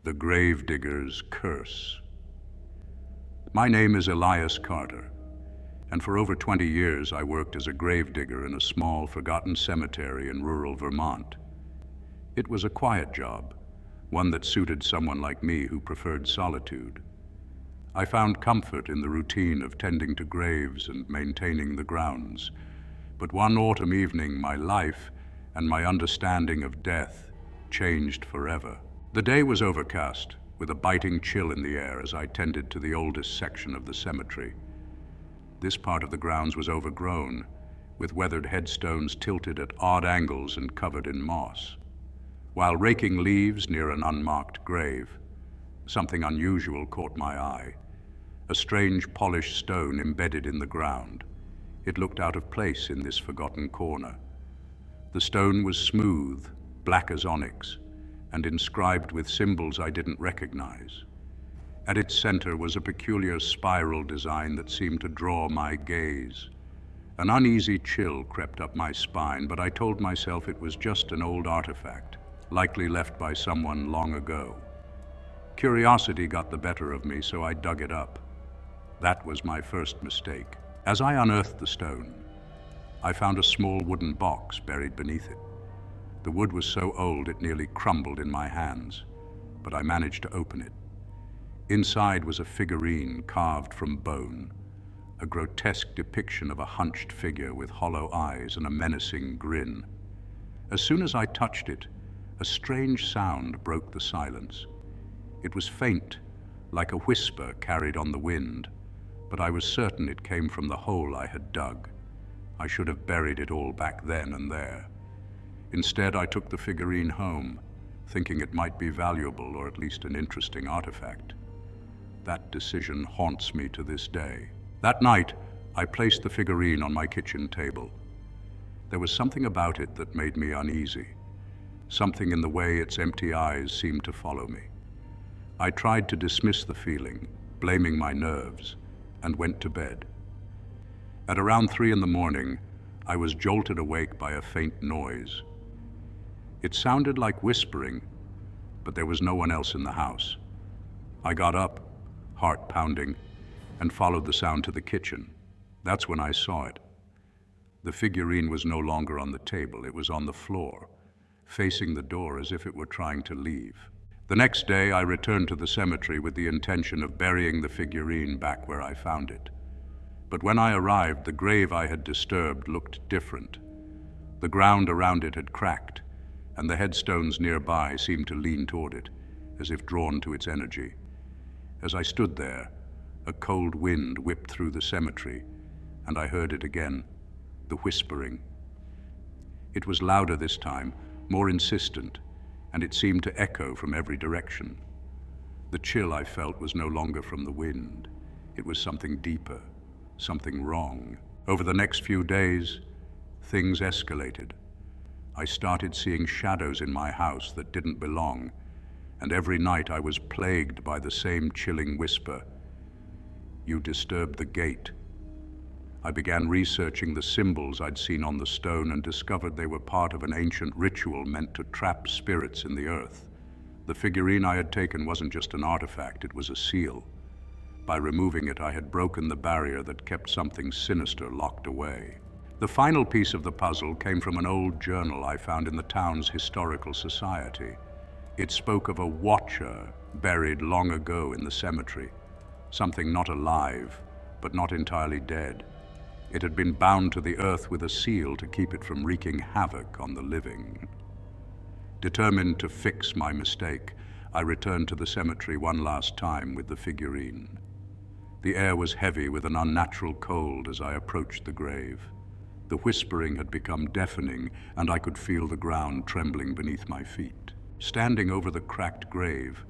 The Gravedigger's Curse. My name is Elias Carter, and for over 20 years I worked as a gravedigger in a small, forgotten cemetery in rural Vermont. It was a quiet job, one that suited someone like me who preferred solitude. I found comfort in the routine of tending to graves and maintaining the grounds. But one autumn evening, my life and my understanding of death changed forever. The day was overcast, with a biting chill in the air as I tended to the oldest section of the cemetery. This part of the grounds was overgrown, with weathered headstones tilted at odd angles and covered in moss. While raking leaves near an unmarked grave, something unusual caught my eye. A strange polished stone embedded in the ground. It looked out of place in this forgotten corner. The stone was smooth, black as onyx, and inscribed with symbols I didn't recognize. At its center was a peculiar spiral design that seemed to draw my gaze. An uneasy chill crept up my spine, but I told myself it was just an old artifact, likely left by someone long ago. Curiosity got the better of me, so I dug it up. That was my first mistake. As I unearthed the stone, I found a small wooden box buried beneath it. The wood was so old it nearly crumbled in my hands, but I managed to open it. Inside was a figurine carved from bone, a grotesque depiction of a hunched figure with hollow eyes and a menacing grin. As soon as I touched it, a strange sound broke the silence. It was faint, like a whisper carried on the wind, but I was certain it came from the hole I had dug. I should have buried it all back then and there. Instead, I took the figurine home, thinking it might be valuable or at least an interesting artifact. That decision haunts me to this day. That night, I placed the figurine on my kitchen table. There was something about it that made me uneasy, something in the way its empty eyes seemed to follow me. I tried to dismiss the feeling, blaming my nerves, and went to bed. At around 3 a.m, I was jolted awake by a faint noise. It sounded like whispering, but there was no one else in the house. I got up, heart pounding, and followed the sound to the kitchen. That's when I saw it. The figurine was no longer on the table, it was on the floor, facing the door as if it were trying to leave. The next day, I returned to the cemetery with the intention of burying the figurine back where I found it. But when I arrived, the grave I had disturbed looked different. The ground around it had cracked, and the headstones nearby seemed to lean toward it, as if drawn to its energy. As I stood there, a cold wind whipped through the cemetery, and I heard it again, the whispering. It was louder this time, more insistent, and it seemed to echo from every direction. The chill I felt was no longer from the wind. It was something deeper, something wrong. Over the next few days, things escalated. I started seeing shadows in my house that didn't belong, and every night I was plagued by the same chilling whisper, "You disturbed the gate." I began researching the symbols I'd seen on the stone and discovered they were part of an ancient ritual meant to trap spirits in the earth. The figurine I had taken wasn't just an artifact, it was a seal. By removing it, I had broken the barrier that kept something sinister locked away. The final piece of the puzzle came from an old journal I found in the town's historical society. It spoke of a watcher buried long ago in the cemetery, something not alive, but not entirely dead. It had been bound to the earth with a seal to keep it from wreaking havoc on the living. Determined to fix my mistake, I returned to the cemetery one last time with the figurine. The air was heavy with an unnatural cold as I approached the grave. The whispering had become deafening, and I could feel the ground trembling beneath my feet. Standing over the cracked grave,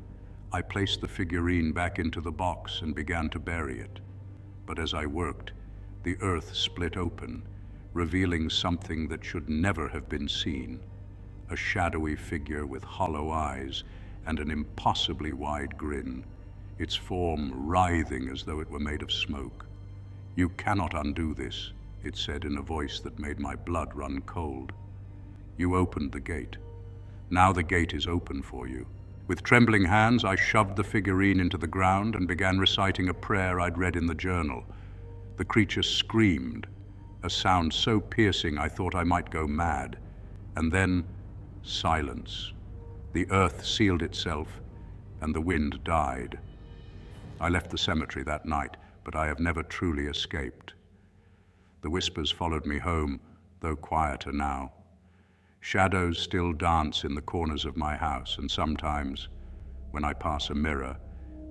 I placed the figurine back into the box and began to bury it. But as I worked, the earth split open, revealing something that should never have been seen. A shadowy figure with hollow eyes and an impossibly wide grin, its form writhing as though it were made of smoke. "You cannot undo this," it said in a voice that made my blood run cold. "You opened the gate. Now the gate is open for you." With trembling hands, I shoved the figurine into the ground and began reciting a prayer I'd read in the journal. The creature screamed, a sound so piercing I thought I might go mad. And then, silence. The earth sealed itself, and the wind died. I left the cemetery that night, but I have never truly escaped. The whispers followed me home, though quieter now. Shadows still dance in the corners of my house, and sometimes, when I pass a mirror,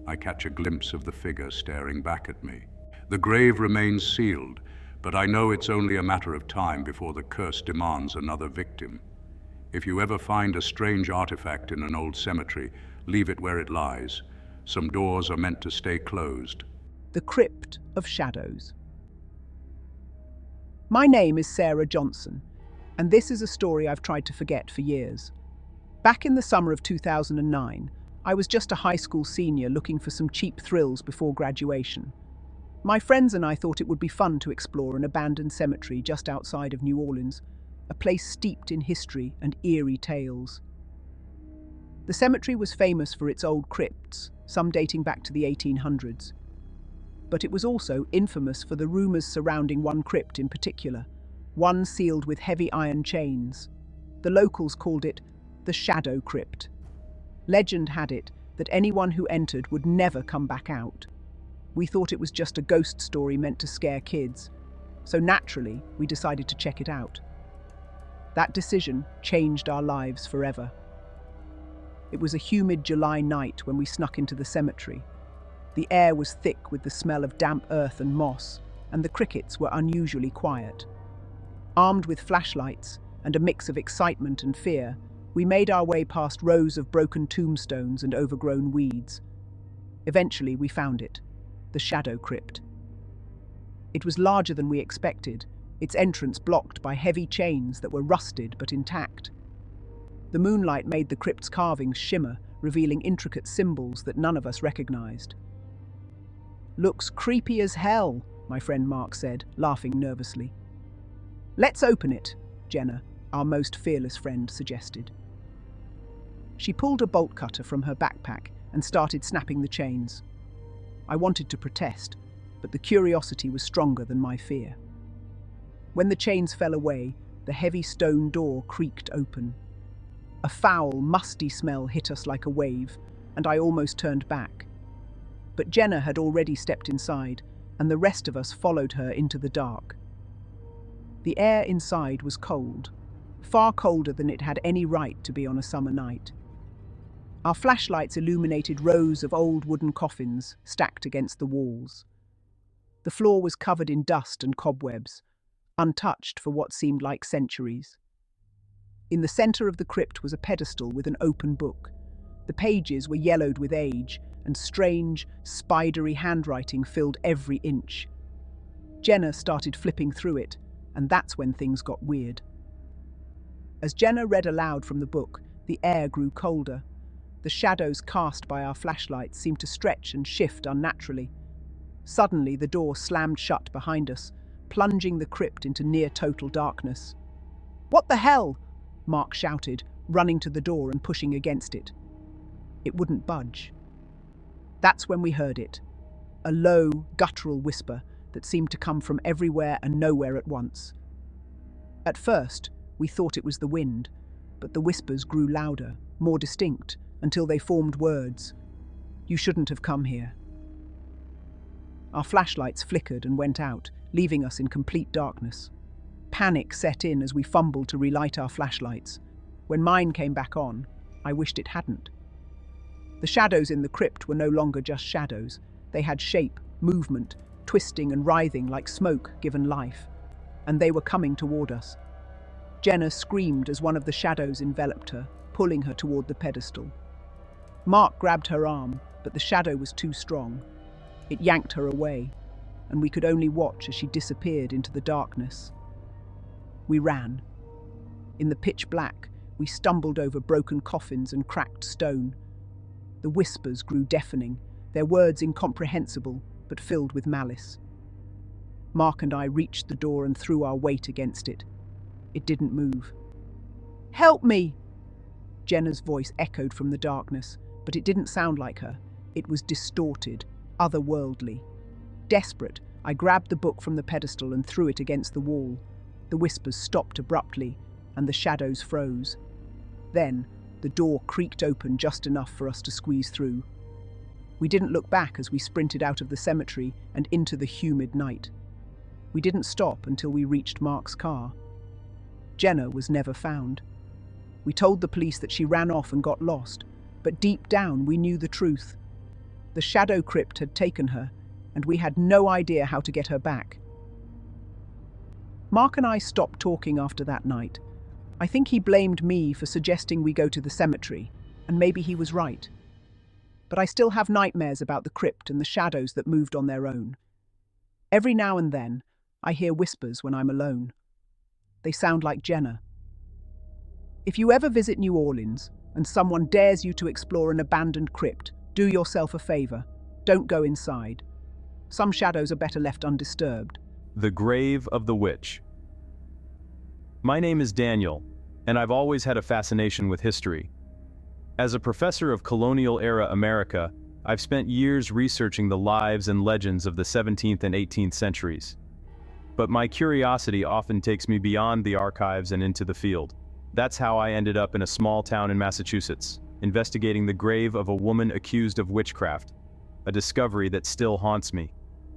I catch a glimpse of the figure staring back at me. The grave remains sealed, but I know it's only a matter of time before the curse demands another victim. If you ever find a strange artifact in an old cemetery, leave it where it lies. Some doors are meant to stay closed. The Crypt of Shadows. My name is Sarah Johnson, and this is a story I've tried to forget for years. Back in the summer of 2009, I was just a high school senior looking for some cheap thrills before graduation. My friends and I thought it would be fun to explore an abandoned cemetery just outside of New Orleans, a place steeped in history and eerie tales. The cemetery was famous for its old crypts, some dating back to the 1800s. But it was also infamous for the rumors surrounding one crypt in particular, one sealed with heavy iron chains. The locals called it the Shadow Crypt. Legend had it that anyone who entered would never come back out. We thought it was just a ghost story meant to scare kids, so naturally we decided to check it out. That decision changed our lives forever. It was a humid July night when we snuck into the cemetery. The air was thick with the smell of damp earth and moss, and the crickets were unusually quiet. Armed with flashlights and a mix of excitement and fear, we made our way past rows of broken tombstones and overgrown weeds. Eventually, we found it, the Shadow Crypt. It was larger than we expected, its entrance blocked by heavy chains that were rusted but intact. The moonlight made the crypt's carvings shimmer, revealing intricate symbols that none of us recognized. "Looks creepy as hell," my friend Mark said, laughing nervously. "Let's open it," Jenna, our most fearless friend, suggested. She pulled a bolt cutter from her backpack and started snapping the chains. I wanted to protest, but the curiosity was stronger than my fear. When the chains fell away, the heavy stone door creaked open. A foul, musty smell hit us like a wave, and I almost turned back. But Jenna had already stepped inside, and the rest of us followed her into the dark. The air inside was cold, far colder than it had any right to be on a summer night. Our flashlights illuminated rows of old wooden coffins stacked against the walls. The floor was covered in dust and cobwebs, untouched for what seemed like centuries. In the center of the crypt was a pedestal with an open book. The pages were yellowed with age, and strange, spidery handwriting filled every inch. Jenna started flipping through it, and that's when things got weird. As Jenna read aloud from the book, the air grew colder. The shadows cast by our flashlights seemed to stretch and shift unnaturally. Suddenly, the door slammed shut behind us, plunging the crypt into near-total darkness. "What the hell?" Mark shouted, running to the door and pushing against it. It wouldn't budge. That's when we heard it, a low, guttural whisper that seemed to come from everywhere and nowhere at once. At first, we thought it was the wind, but the whispers grew louder, more distinct, until they formed words. "You shouldn't have come here." Our flashlights flickered and went out, leaving us in complete darkness. Panic set in as we fumbled to relight our flashlights. When mine came back on, I wished it hadn't. The shadows in the crypt were no longer just shadows. They had shape, movement, twisting and writhing like smoke given life. And they were coming toward us. Jenna screamed as one of the shadows enveloped her, pulling her toward the pedestal. Mark grabbed her arm, but the shadow was too strong. It yanked her away, and we could only watch as she disappeared into the darkness. We ran. In the pitch black, we stumbled over broken coffins and cracked stone. The whispers grew deafening, their words incomprehensible, but filled with malice. Mark and I reached the door and threw our weight against it. It didn't move. "Help me!" Jenna's voice echoed from the darkness, but it didn't sound like her. It was distorted, otherworldly. Desperate, I grabbed the book from the pedestal and threw it against the wall. The whispers stopped abruptly, and the shadows froze. Then, the door creaked open just enough for us to squeeze through. We didn't look back as we sprinted out of the cemetery and into the humid night. We didn't stop until we reached Mark's car. Jenna was never found. We told the police that she ran off and got lost, but deep down we knew the truth. The shadow crypt had taken her, and we had no idea how to get her back. Mark and I stopped talking after that night. I think he blamed me for suggesting we go to the cemetery, and maybe he was right. But I still have nightmares about the crypt and the shadows that moved on their own. Every now and then, I hear whispers when I'm alone. They sound like Jenna. If you ever visit New Orleans and someone dares you to explore an abandoned crypt, do yourself a favor. Don't go inside. Some shadows are better left undisturbed. The Grave of the Witch. My name is Daniel, and I've always had a fascination with history. As a professor of colonial-era America, I've spent years researching the lives and legends of the 17th and 18th centuries. But my curiosity often takes me beyond the archives and into the field. That's how I ended up in a small town in Massachusetts, investigating the grave of a woman accused of witchcraft, a discovery that still haunts me.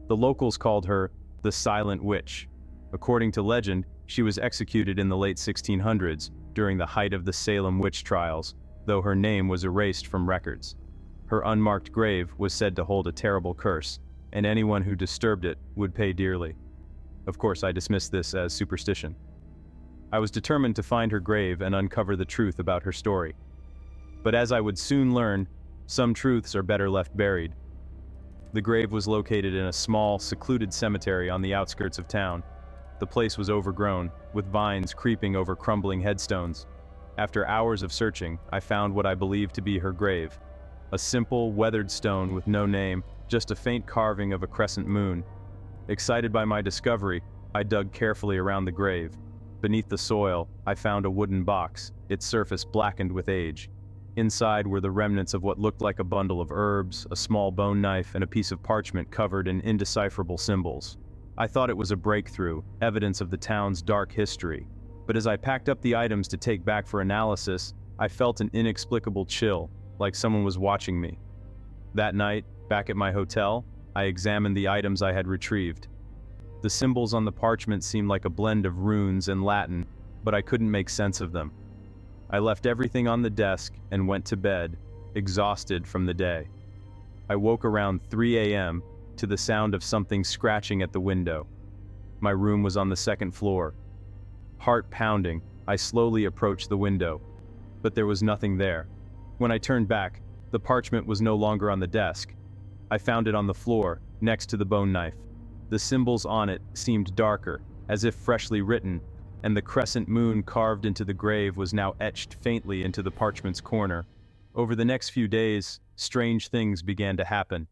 The locals called her the Silent Witch. According to legend, she was executed in the late 1600s during the height of the Salem witch trials, though her name was erased from records. Her unmarked grave was said to hold a terrible curse, and anyone who disturbed it would pay dearly. Of course, I dismissed this as superstition. I was determined to find her grave and uncover the truth about her story. But as I would soon learn, some truths are better left buried. The grave was located in a small, secluded cemetery on the outskirts of town. The place was overgrown, with vines creeping over crumbling headstones. After hours of searching, I found what I believed to be her grave. A simple, weathered stone with no name, just a faint carving of a crescent moon. Excited by my discovery, I dug carefully around the grave. Beneath the soil, I found a wooden box, its surface blackened with age. Inside were the remnants of what looked like a bundle of herbs, a small bone knife, and a piece of parchment covered in indecipherable symbols. I thought it was a breakthrough, evidence of the town's dark history. But as I packed up the items to take back for analysis, I felt an inexplicable chill, like someone was watching me. That night, back at my hotel, I examined the items I had retrieved. The symbols on the parchment seemed like a blend of runes and Latin, but I couldn't make sense of them. I left everything on the desk and went to bed, exhausted from the day. I woke around 3 a.m. to the sound of something scratching at the window. My room was on the second floor. Heart pounding, I slowly approached the window, but there was nothing there. When I turned back, the parchment was no longer on the desk. I found it on the floor, next to the bone knife. The symbols on it seemed darker, as if freshly written, and the crescent moon carved into the grave was now etched faintly into the parchment's corner. Over the next few days, strange things began to happen.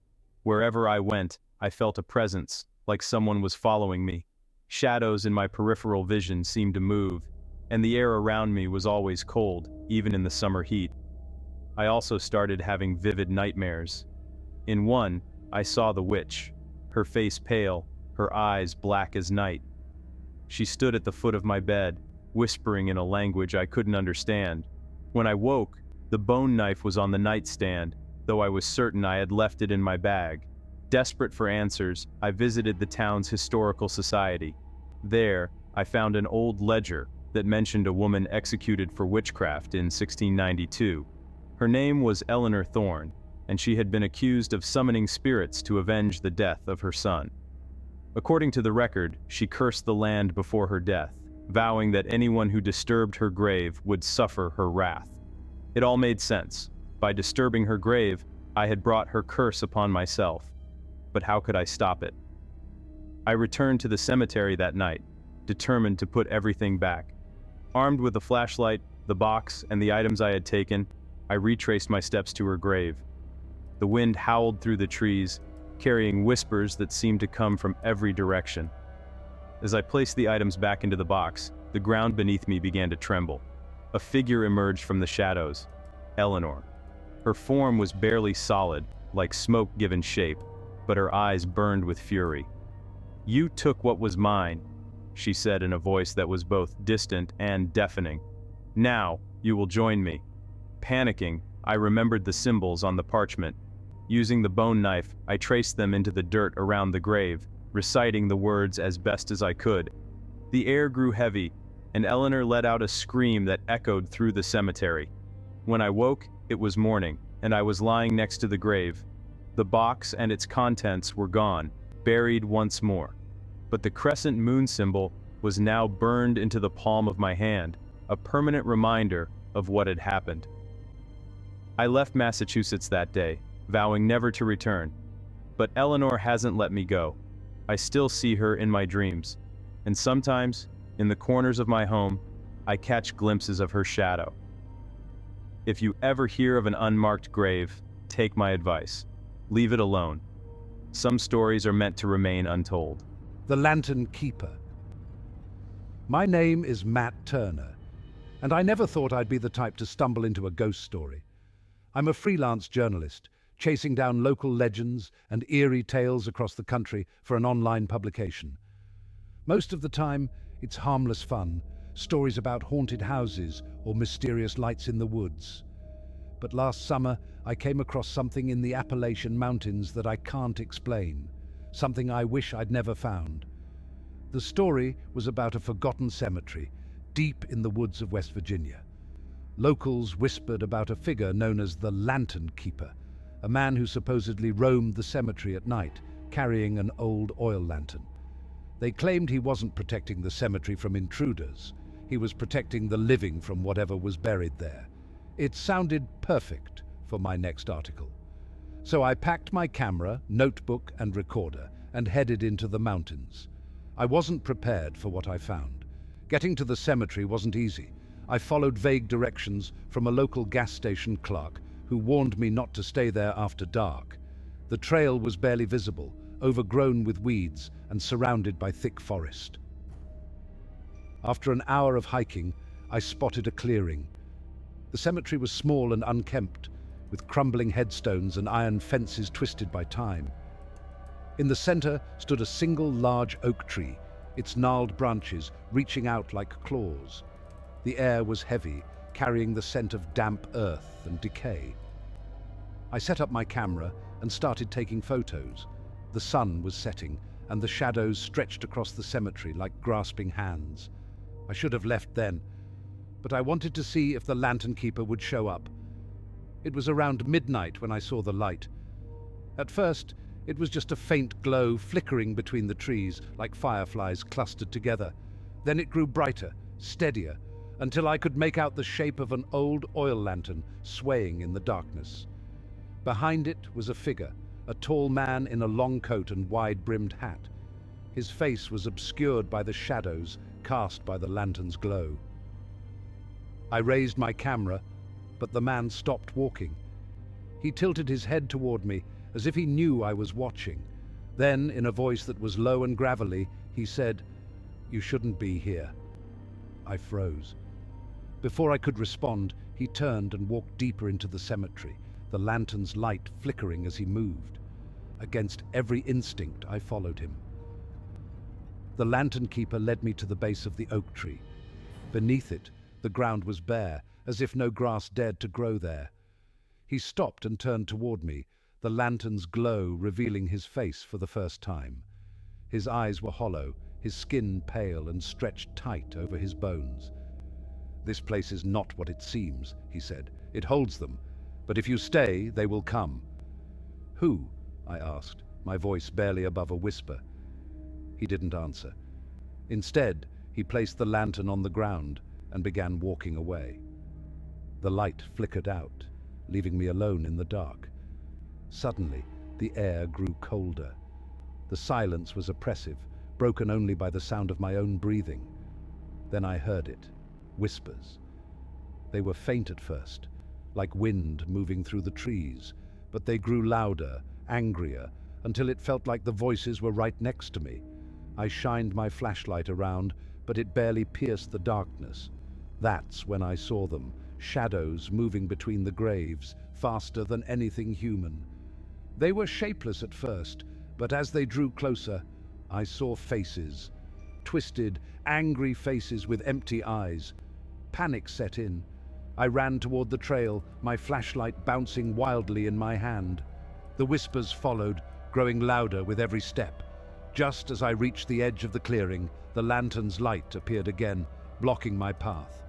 Wherever I went, I felt a presence, like someone was following me. Shadows in my peripheral vision seemed to move, and the air around me was always cold, even in the summer heat. I also started having vivid nightmares. In one, I saw the witch, her face pale, her eyes black as night. She stood at the foot of my bed, whispering in a language I couldn't understand. When I woke, the bone knife was on the nightstand, though I was certain I had left it in my bag. Desperate for answers, I visited the town's historical society. There, I found an old ledger that mentioned a woman executed for witchcraft in 1692. Her name was Eleanor Thorne, and she had been accused of summoning spirits to avenge the death of her son. According to the record, she cursed the land before her death, vowing that anyone who disturbed her grave would suffer her wrath. It all made sense. By disturbing her grave, I had brought her curse upon myself. But how could I stop it? I returned to the cemetery that night, determined to put everything back. Armed with a flashlight, the box, and the items I had taken, I retraced my steps to her grave. The wind howled through the trees, carrying whispers that seemed to come from every direction. As I placed the items back into the box, the ground beneath me began to tremble. A figure emerged from the shadows. Eleanor. Her form was barely solid, like smoke given shape, but her eyes burned with fury. "You took what was mine," she said in a voice that was both distant and deafening. "Now, you will join me." Panicking, I remembered the symbols on the parchment. Using the bone knife, I traced them into the dirt around the grave, reciting the words as best as I could. The air grew heavy, and Eleanor let out a scream that echoed through the cemetery. When I woke, it was morning, and I was lying next to the grave. The box and its contents were gone, buried once more. But the crescent moon symbol was now burned into the palm of my hand, a permanent reminder of what had happened. I left Massachusetts that day, vowing never to return. But Eleanor hasn't let me go. I still see her in my dreams, and sometimes, in the corners of my home, I catch glimpses of her shadow. If you ever hear of an unmarked grave, take my advice. Leave it alone. Some stories are meant to remain untold. The Lantern Keeper. My name is Matt Turner, and I never thought I'd be the type to stumble into a ghost story. I'm a freelance journalist, chasing down local legends and eerie tales across the country for an online publication. Most of the time, it's harmless fun, stories about haunted houses or mysterious lights in the woods. But last summer, I came across something in the Appalachian Mountains that I can't explain, something I wish I'd never found. The story was about a forgotten cemetery, deep in the woods of West Virginia. Locals whispered about a figure known as the Lantern Keeper, a man who supposedly roamed the cemetery at night, carrying an old oil lantern. They claimed he wasn't protecting the cemetery from intruders. He was protecting the living from whatever was buried there. It sounded perfect for my next article. So I packed my camera, notebook, and recorder and headed into the mountains. I wasn't prepared for what I found. Getting to the cemetery wasn't easy. I followed vague directions from a local gas station clerk who warned me not to stay there after dark. The trail was barely visible, overgrown with weeds and surrounded by thick forest. After an hour of hiking, I spotted a clearing. The cemetery was small and unkempt, with crumbling headstones and iron fences twisted by time. In the center stood a single large oak tree, its gnarled branches reaching out like claws. The air was heavy, carrying the scent of damp earth and decay. I set up my camera and started taking photos. The sun was setting, and the shadows stretched across the cemetery like grasping hands. I should have left then, but I wanted to see if the Lantern Keeper would show up. It was around midnight when I saw the light. At first, it was just a faint glow flickering between the trees like fireflies clustered together. Then it grew brighter, steadier, until I could make out the shape of an old oil lantern swaying in the darkness. Behind it was a figure, a tall man in a long coat and wide-brimmed hat. His face was obscured by the shadows cast by the lantern's glow. I raised my camera, but the man stopped walking. He tilted his head toward me, as if he knew I was watching. Then, in a voice that was low and gravelly, he said, "You shouldn't be here." I froze. Before I could respond, he turned and walked deeper into the cemetery, the lantern's light flickering as he moved. Against every instinct, I followed him. The Lantern Keeper led me to the base of the oak tree. Beneath it, the ground was bare, as if no grass dared to grow there. He stopped and turned toward me, the lantern's glow revealing his face for the first time. His eyes were hollow, his skin pale and stretched tight over his bones. "This place is not what it seems," he said. "It holds them, but if you stay, they will come." "Who?" I asked, my voice barely above a whisper. He didn't answer. Instead, he placed the lantern on the ground and began walking away. The light flickered out, leaving me alone in the dark. Suddenly, the air grew colder. The silence was oppressive, broken only by the sound of my own breathing. Then I heard it, whispers. They were faint at first, like wind moving through the trees, but they grew louder, angrier, until it felt like the voices were right next to me. I shined my flashlight around, but it barely pierced the darkness. That's when I saw them, shadows moving between the graves, faster than anything human. They were shapeless at first, but as they drew closer, I saw faces. Twisted, angry faces with empty eyes. Panic set in. I ran toward the trail, my flashlight bouncing wildly in my hand. The whispers followed, growing louder with every step. Just as I reached the edge of the clearing, the lantern's light appeared again, blocking my path.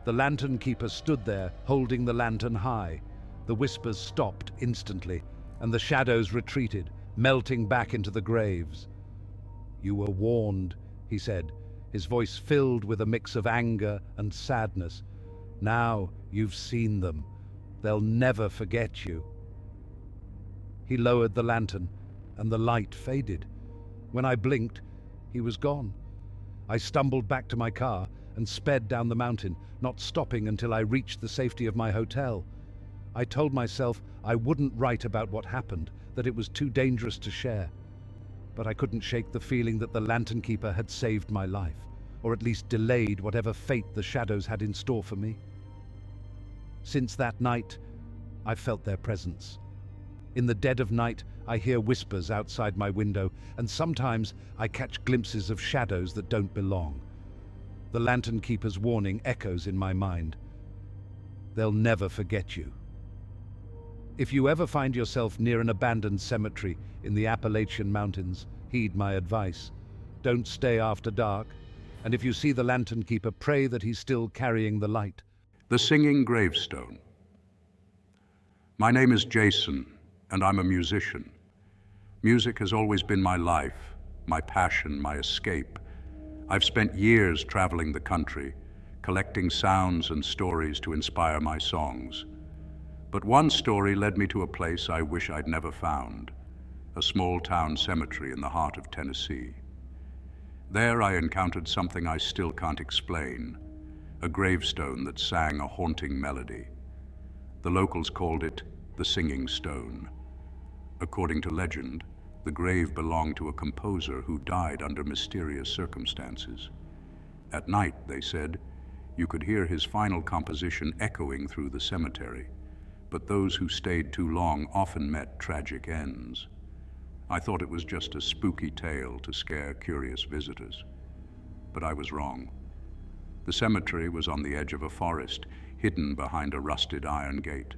The lantern keeper stood there, holding the lantern high. The whispers stopped instantly, and the shadows retreated, melting back into the graves. "You were warned," he said, his voice filled with a mix of anger and sadness. "Now you've seen them. They'll never forget you." He lowered the lantern, and the light faded. When I blinked, he was gone. I stumbled back to my car and sped down the mountain, not stopping until I reached the safety of my hotel. I told myself I wouldn't write about what happened, that it was too dangerous to share. But I couldn't shake the feeling that the lantern keeper had saved my life, or at least delayed whatever fate the shadows had in store for me. Since that night, I've felt their presence. In the dead of night, I hear whispers outside my window, and sometimes I catch glimpses of shadows that don't belong. The lantern keeper's warning echoes in my mind. They'll never forget you. If you ever find yourself near an abandoned cemetery in the Appalachian Mountains, heed my advice. Don't stay after dark, and if you see the lantern keeper, pray that he's still carrying the light. The Singing Gravestone. My name is Jason, and I'm a musician. Music has always been my life, my passion, my escape. I've spent years traveling the country, collecting sounds and stories to inspire my songs. But one story led me to a place I wish I'd never found, a small-town cemetery in the heart of Tennessee. There I encountered something I still can't explain, a gravestone that sang a haunting melody. The locals called it the Singing Stone. According to legend, the grave belonged to a composer who died under mysterious circumstances. At night, they said, you could hear his final composition echoing through the cemetery, but those who stayed too long often met tragic ends. I thought it was just a spooky tale to scare curious visitors, but I was wrong. The cemetery was on the edge of a forest, hidden behind a rusted iron gate.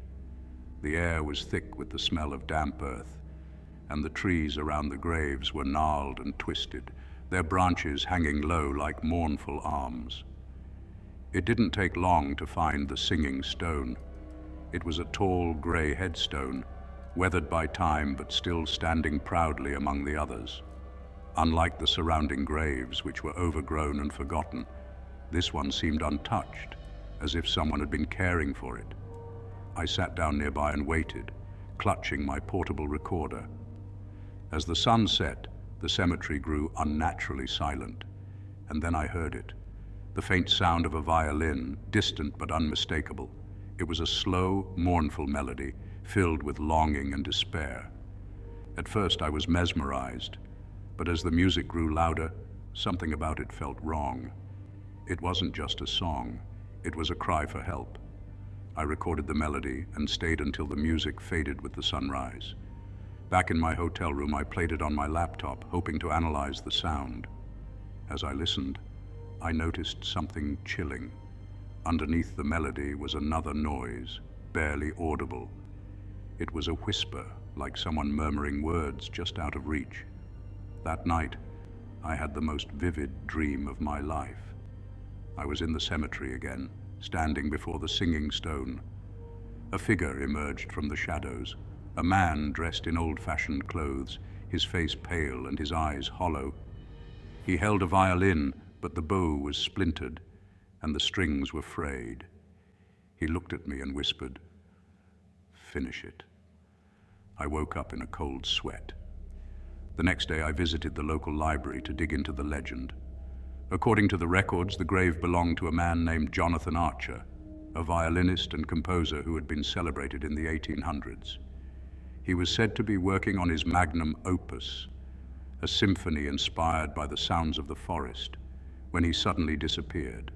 The air was thick with the smell of damp earth, and the trees around the graves were gnarled and twisted, their branches hanging low like mournful arms. It didn't take long to find the Singing Stone. It was a tall, gray headstone, weathered by time but still standing proudly among the others. Unlike the surrounding graves, which were overgrown and forgotten, this one seemed untouched, as if someone had been caring for it. I sat down nearby and waited, clutching my portable recorder. As the sun set, the cemetery grew unnaturally silent, and then I heard it, the faint sound of a violin, distant but unmistakable. It was a slow, mournful melody, filled with longing and despair. At first I was mesmerized, but as the music grew louder, something about it felt wrong. It wasn't just a song, it was a cry for help. I recorded the melody and stayed until the music faded with the sunrise. Back in my hotel room, I played it on my laptop, hoping to analyze the sound. As I listened, I noticed something chilling. Underneath the melody was another noise, barely audible. It was a whisper, like someone murmuring words just out of reach. That night, I had the most vivid dream of my life. I was in the cemetery again, standing before the Singing Stone. A figure emerged from the shadows, a man dressed in old-fashioned clothes, his face pale and his eyes hollow. He held a violin, but the bow was splintered, and the strings were frayed. He looked at me and whispered, "Finish it." I woke up in a cold sweat. The next day I visited the local library to dig into the legend. According to the records, the grave belonged to a man named Jonathan Archer, a violinist and composer who had been celebrated in the 1800s. He was said to be working on his magnum opus, a symphony inspired by the sounds of the forest, when he suddenly disappeared.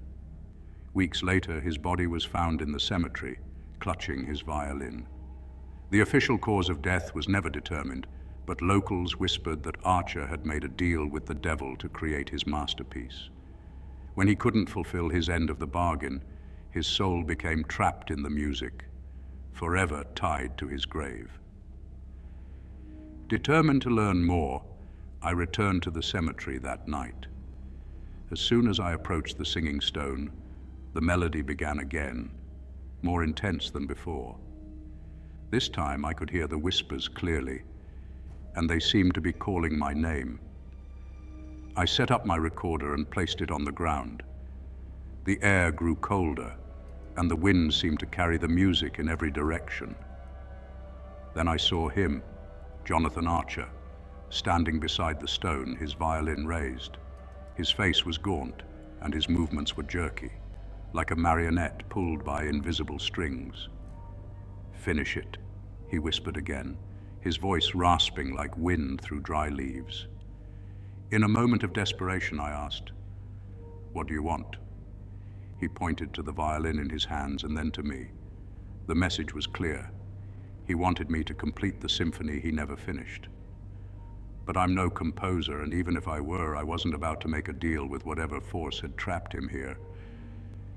Weeks later, his body was found in the cemetery, clutching his violin. The official cause of death was never determined, but locals whispered that Archer had made a deal with the devil to create his masterpiece. When he couldn't fulfill his end of the bargain, his soul became trapped in the music, forever tied to his grave. Determined to learn more, I returned to the cemetery that night. As soon as I approached the singing stone, the melody began again, more intense than before. This time I could hear the whispers clearly, and they seemed to be calling my name. I set up my recorder and placed it on the ground. The air grew colder, and the wind seemed to carry the music in every direction. Then I saw him, Jonathan Archer, standing beside the stone, his violin raised. His face was gaunt, and his movements were jerky, like a marionette pulled by invisible strings. "Finish it," he whispered again, his voice rasping like wind through dry leaves. In a moment of desperation, I asked, "What do you want?" He pointed to the violin in his hands and then to me. The message was clear. He wanted me to complete the symphony he never finished. But I'm no composer, and even if I were, I wasn't about to make a deal with whatever force had trapped him here.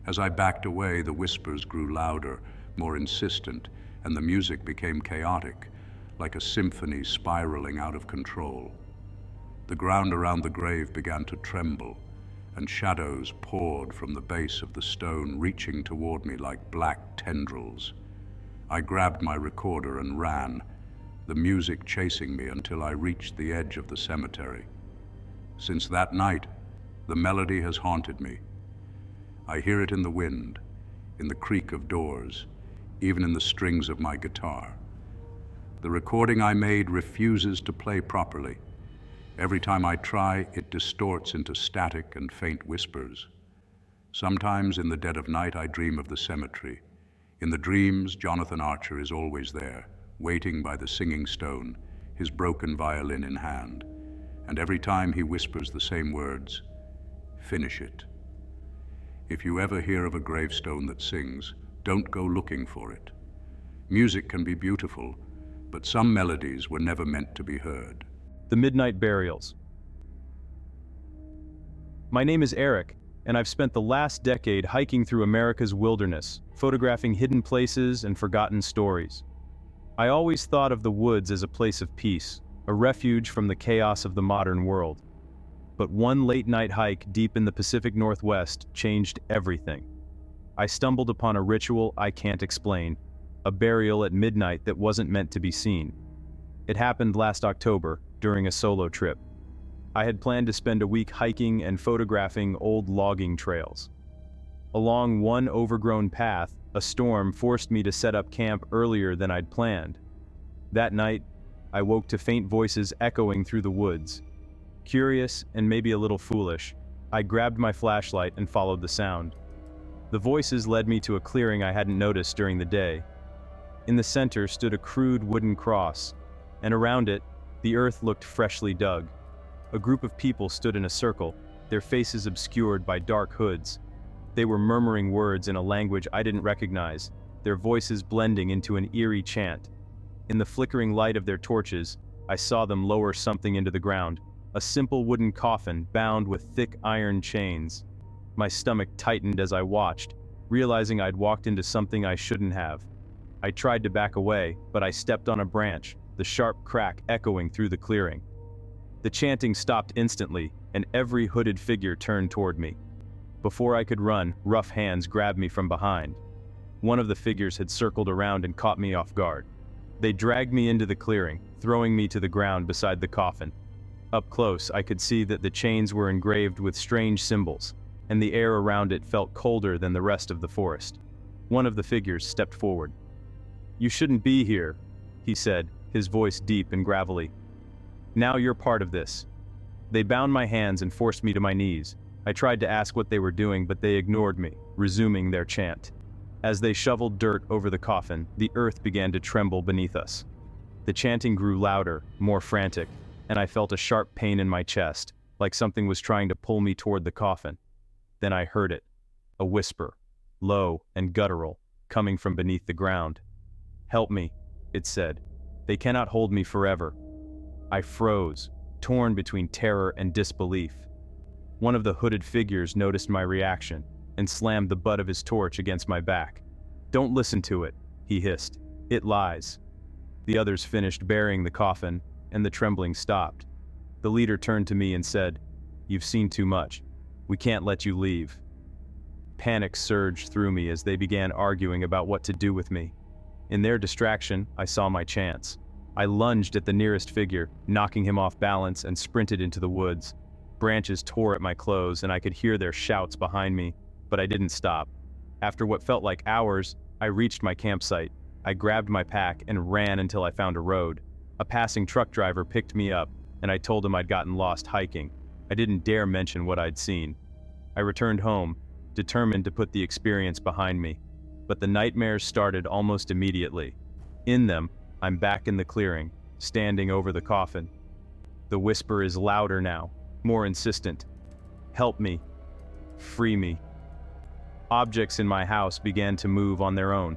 As I backed away, the whispers grew louder, more insistent, and the music became chaotic, like a symphony spiraling out of control. The ground around the grave began to tremble, and shadows poured from the base of the stone, reaching toward me like black tendrils. I grabbed my recorder and ran, the music chasing me until I reached the edge of the cemetery. Since that night, the melody has haunted me. I hear it in the wind, in the creak of doors, even in the strings of my guitar. The recording I made refuses to play properly. Every time I try, it distorts into static and faint whispers. Sometimes in the dead of night, I dream of the cemetery. In the dreams, Jonathan Archer is always there, waiting by the singing stone, his broken violin in hand. And every time he whispers the same words, "Finish it." If you ever hear of a gravestone that sings, don't go looking for it. Music can be beautiful, but some melodies were never meant to be heard. The Midnight Burials. My name is Eric, and I've spent the last decade hiking through America's wilderness, photographing hidden places and forgotten stories. I always thought of the woods as a place of peace, a refuge from the chaos of the modern world. But one late-night hike deep in the Pacific Northwest changed everything. I stumbled upon a ritual I can't explain, a burial at midnight that wasn't meant to be seen. It happened last October, during a solo trip. I had planned to spend a week hiking and photographing old logging trails. Along one overgrown path, a storm forced me to set up camp earlier than I'd planned. That night, I woke to faint voices echoing through the woods. Curious and maybe a little foolish, I grabbed my flashlight and followed the sound. The voices led me to a clearing I hadn't noticed during the day. In the center stood a crude wooden cross, and around it, the earth looked freshly dug. A group of people stood in a circle, their faces obscured by dark hoods. They were murmuring words in a language I didn't recognize, their voices blending into an eerie chant. In the flickering light of their torches, I saw them lower something into the ground, a simple wooden coffin bound with thick iron chains. My stomach tightened as I watched, realizing I'd walked into something I shouldn't have. I tried to back away, but I stepped on a branch, the sharp crack echoing through the clearing. The chanting stopped instantly, and every hooded figure turned toward me. Before I could run, rough hands grabbed me from behind. One of the figures had circled around and caught me off guard. They dragged me into the clearing, throwing me to the ground beside the coffin. Up close, I could see that the chains were engraved with strange symbols, and the air around it felt colder than the rest of the forest. One of the figures stepped forward. "You shouldn't be here," he said, his voice deep and gravelly. "Now you're part of this." They bound my hands and forced me to my knees. I tried to ask what they were doing, but they ignored me, resuming their chant. As they shoveled dirt over the coffin, the earth began to tremble beneath us. The chanting grew louder, more frantic, and I felt a sharp pain in my chest, like something was trying to pull me toward the coffin. Then I heard it, a whisper, low and guttural, coming from beneath the ground. "Help me. it said. "They cannot hold me forever." I froze, torn between terror and disbelief. One of the hooded figures noticed my reaction and slammed the butt of his torch against my back. "Don't listen to it," he hissed. "It lies." The others finished burying the coffin, and the trembling stopped. The leader turned to me and said, "You've seen too much. We can't let you leave." Panic surged through me as they began arguing about what to do with me. In their distraction, I saw my chance. I lunged at the nearest figure, knocking him off balance, and sprinted into the woods. Branches tore at my clothes, and I could hear their shouts behind me, but I didn't stop. After what felt like hours, I reached my campsite. I grabbed my pack and ran until I found a road. A passing truck driver picked me up, and I told him I'd gotten lost hiking. I didn't dare mention what I'd seen. I returned home, determined to put the experience behind me. But the nightmares started almost immediately. In them, I'm back in the clearing, standing over the coffin. The whisper is louder now, more insistent. "Help me. Free me." Objects in my house began to move on their own.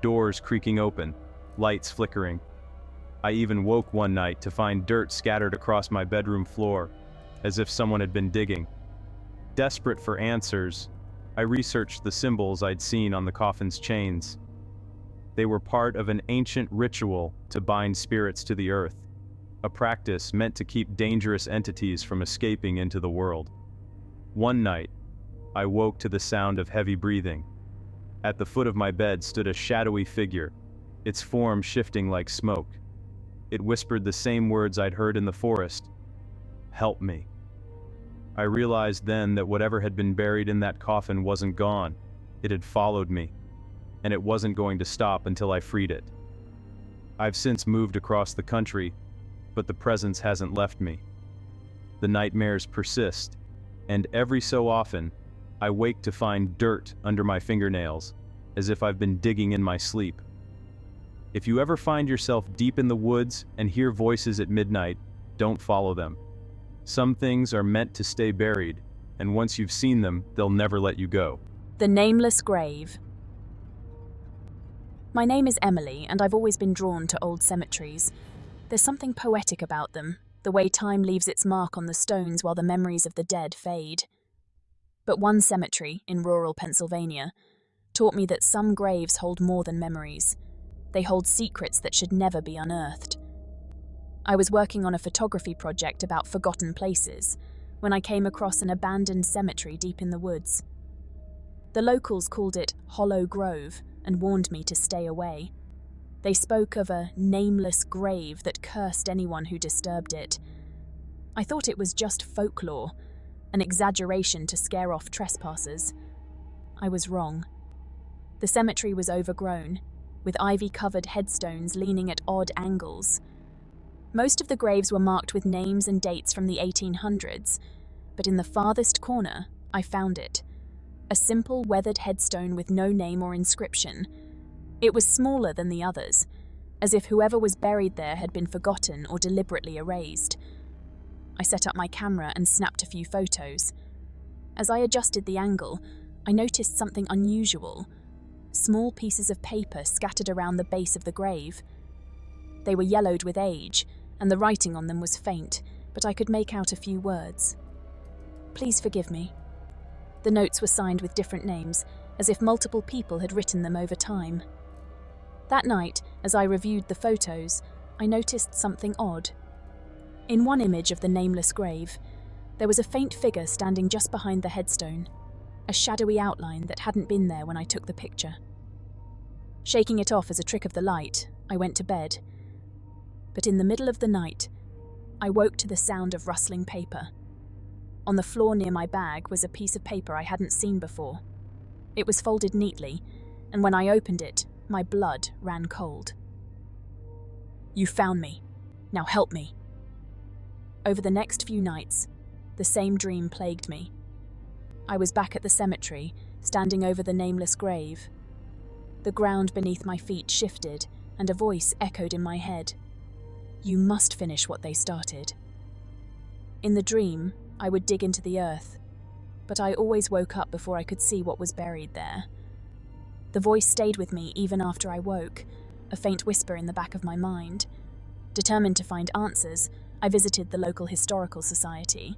Doors creaking open, lights flickering. I even woke one night to find dirt scattered across my bedroom floor, as if someone had been digging. Desperate for answers, I researched the symbols I'd seen on the coffin's chains. They were part of an ancient ritual to bind spirits to the earth, a practice meant to keep dangerous entities from escaping into the world. One night, I woke to the sound of heavy breathing. At the foot of my bed stood a shadowy figure, its form shifting like smoke. It whispered the same words I'd heard in the forest. "Help me." I realized then that whatever had been buried in that coffin wasn't gone. It had followed me, and it wasn't going to stop until I freed it. I've since moved across the country, but the presence hasn't left me. The nightmares persist, and every so often, I wake to find dirt under my fingernails, as if I've been digging in my sleep. If you ever find yourself deep in the woods and hear voices at midnight, don't follow them. Some things are meant to stay buried, and once you've seen them, they'll never let you go. The Nameless Grave. My name is Emily, and I've always been drawn to old cemeteries. There's something poetic about them, the way time leaves its mark on the stones while the memories of the dead fade. But one cemetery, in rural Pennsylvania, taught me that some graves hold more than memories. They hold secrets that should never be unearthed. I was working on a photography project about forgotten places when I came across an abandoned cemetery deep in the woods. The locals called it Hollow Grove and warned me to stay away. They spoke of a nameless grave that cursed anyone who disturbed it. I thought it was just folklore, an exaggeration to scare off trespassers. I was wrong. The cemetery was overgrown, with ivy-covered headstones leaning at odd angles. Most of the graves were marked with names and dates from the 1800s, but in the farthest corner, I found it. A simple weathered headstone with no name or inscription. It was smaller than the others, as if whoever was buried there had been forgotten or deliberately erased. I set up my camera and snapped a few photos. As I adjusted the angle, I noticed something unusual. Small pieces of paper scattered around the base of the grave. They were yellowed with age, and the writing on them was faint, but I could make out a few words. "Please forgive me." The notes were signed with different names, as if multiple people had written them over time. That night, as I reviewed the photos, I noticed something odd. In one image of the Nameless Grave, there was a faint figure standing just behind the headstone, a shadowy outline that hadn't been there when I took the picture. Shaking it off as a trick of the light, I went to bed. But in the middle of the night, I woke to the sound of rustling paper. On the floor near my bag was a piece of paper I hadn't seen before. It was folded neatly, and when I opened it, my blood ran cold. "You found me. Now help me." Over the next few nights, the same dream plagued me. I was back at the cemetery, standing over the nameless grave. The ground beneath my feet shifted, and a voice echoed in my head. "You must finish what they started." In the dream, I would dig into the earth, but I always woke up before I could see what was buried there. The voice stayed with me even after I woke, a faint whisper in the back of my mind. Determined to find answers, I visited the local historical society.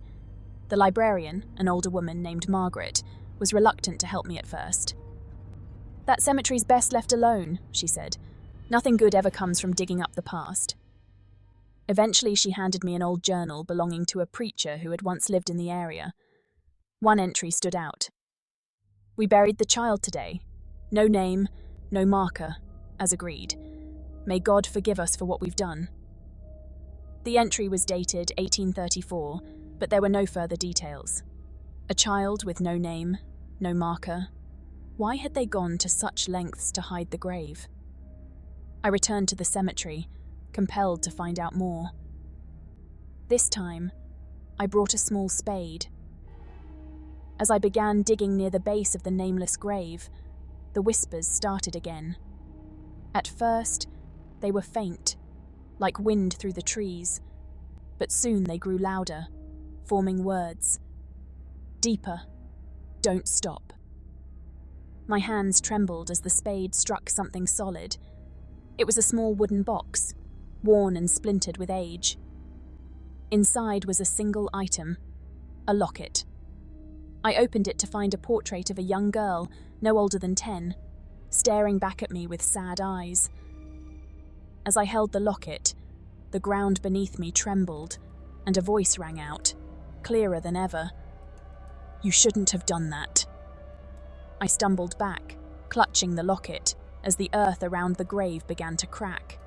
The librarian, an older woman named Margaret, was reluctant to help me at first. "That cemetery's best left alone," she said. "Nothing good ever comes from digging up the past." Eventually, she handed me an old journal belonging to a preacher who had once lived in the area. One entry stood out. "We buried the child today. No name, no marker, as agreed. May God forgive us for what we've done." The entry was dated 1834, but there were no further details. A child with no name, no marker. Why had they gone to such lengths to hide the grave? I returned to the cemetery, compelled to find out more. This time, I brought a small spade. As I began digging near the base of the Nameless Grave, the whispers started again. At first, they were faint, like wind through the trees, but soon they grew louder, forming words. Deeper. Don't stop. My hands trembled as the spade struck something solid. It was a small wooden box, worn and splintered with age. Inside was a single item, a locket. I opened it to find a portrait of a young girl, no older than 10, staring back at me with sad eyes. As I held the locket, the ground beneath me trembled, and a voice rang out, clearer than ever. "You shouldn't have done that." I stumbled back, clutching the locket, as the earth around the grave began to crack.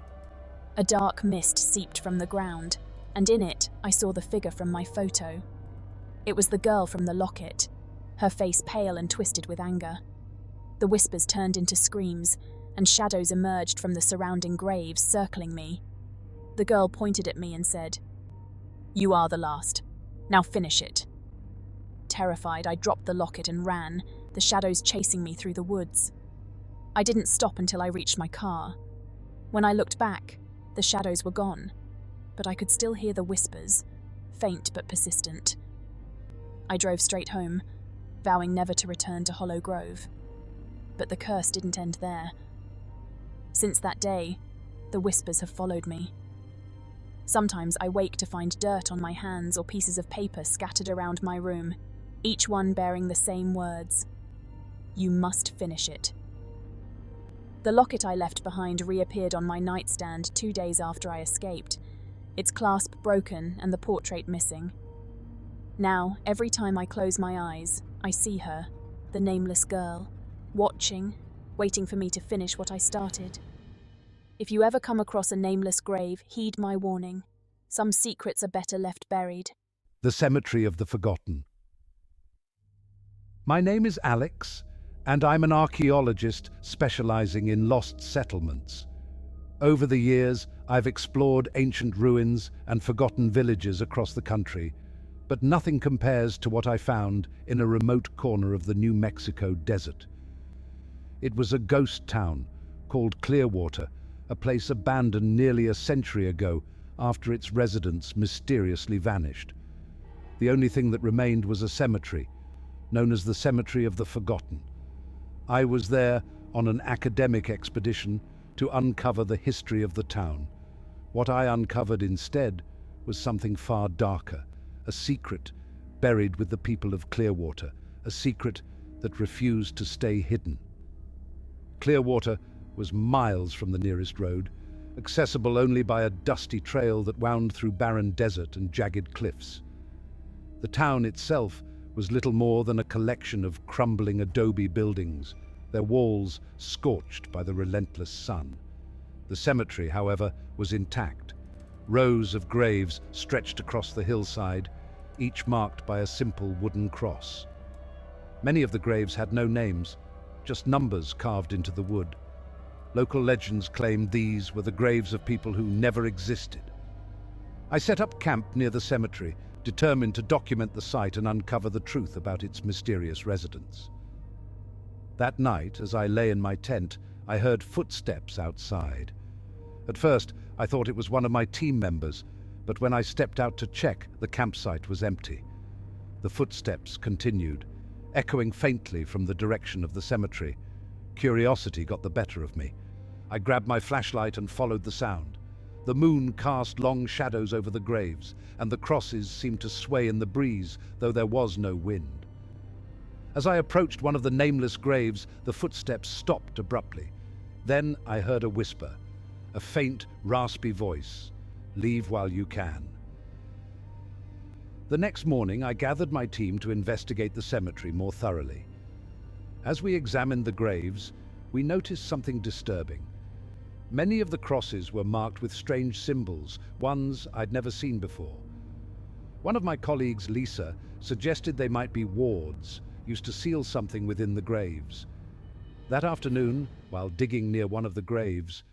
A dark mist seeped from the ground, and in it I saw the figure from my photo. It was the girl from the locket, her face pale and twisted with anger. The whispers turned into screams, and shadows emerged from the surrounding graves, circling me. The girl pointed at me and said, "You are the last. Now finish it." Terrified, I dropped the locket and ran, the shadows chasing me through the woods. I didn't stop until I reached my car. When I looked back, the shadows were gone, but I could still hear the whispers, faint but persistent. I drove straight home, vowing never to return to Hollow Grove. But the curse didn't end there. Since that day, the whispers have followed me. Sometimes I wake to find dirt on my hands or pieces of paper scattered around my room, each one bearing the same words. "You must finish it." The locket I left behind reappeared on my nightstand 2 days after I escaped, its clasp broken and the portrait missing. Now, every time I close my eyes, I see her, the nameless girl, watching, waiting for me to finish what I started. If you ever come across a nameless grave, heed my warning. Some secrets are better left buried. The Cemetery of the Forgotten. My name is Alex, and I'm an archaeologist specializing in lost settlements. Over the years, I've explored ancient ruins and forgotten villages across the country, but nothing compares to what I found in a remote corner of the New Mexico desert. It was a ghost town called Clearwater, a place abandoned nearly a century ago after its residents mysteriously vanished. The only thing that remained was a cemetery, known as the Cemetery of the Forgotten. I was there on an academic expedition to uncover the history of the town. What I uncovered instead was something far darker, a secret buried with the people of Clearwater, a secret that refused to stay hidden. Clearwater was miles from the nearest road, accessible only by a dusty trail that wound through barren desert and jagged cliffs. The town itself was little more than a collection of crumbling adobe buildings, their walls scorched by the relentless sun. The cemetery, however, was intact. Rows of graves stretched across the hillside, each marked by a simple wooden cross. Many of the graves had no names, just numbers carved into the wood. Local legends claimed these were the graves of people who never existed. I set up camp near the cemetery, determined to document the site and uncover the truth about its mysterious residents. That night, as I lay in my tent, I heard footsteps outside. At first, I thought it was one of my team members, but when I stepped out to check, the campsite was empty. The footsteps continued, echoing faintly from the direction of the cemetery. Curiosity got the better of me. I grabbed my flashlight and followed the sound. The moon cast long shadows over the graves, and the crosses seemed to sway in the breeze, though there was no wind. As I approached one of the nameless graves, the footsteps stopped abruptly. Then I heard a whisper, a faint, raspy voice. "Leave while you can." The next morning, I gathered my team to investigate the cemetery more thoroughly. As we examined the graves, we noticed something disturbing. Many of the crosses were marked with strange symbols, ones I'd never seen before. One of my colleagues, Lisa, suggested they might be wards, used to seal something within the graves. That afternoon, while digging near one of the graves,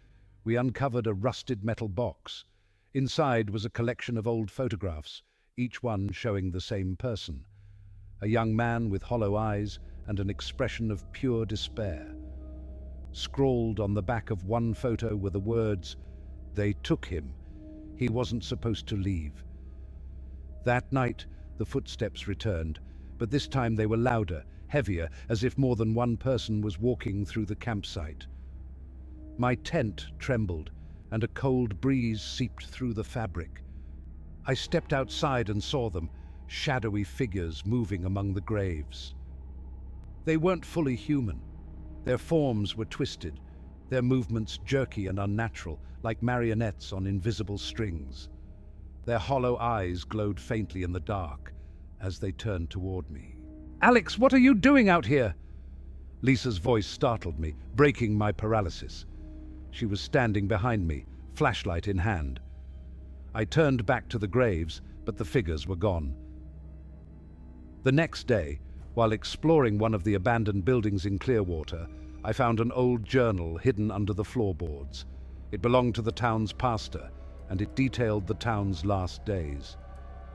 we uncovered a rusted metal box. Inside was a collection of old photographs, each one showing the same person. A young man with hollow eyes and an expression of pure despair. Scrawled on the back of one photo were the words, "They took him. He wasn't supposed to leave." That night, the footsteps returned, but this time they were louder, heavier, as if more than one person was walking through the campsite. My tent trembled, and a cold breeze seeped through the fabric. I stepped outside and saw them, shadowy figures moving among the graves. They weren't fully human. Their forms were twisted, their movements jerky and unnatural, like marionettes on invisible strings. Their hollow eyes glowed faintly in the dark as they turned toward me. "Alex, what are you doing out here?" Lisa's voice startled me, breaking my paralysis. She was standing behind me, flashlight in hand. I turned back to the graves, but the figures were gone. The next day, while exploring one of the abandoned buildings in Clearwater, I found an old journal hidden under the floorboards. It belonged to the town's pastor, and it detailed the town's last days.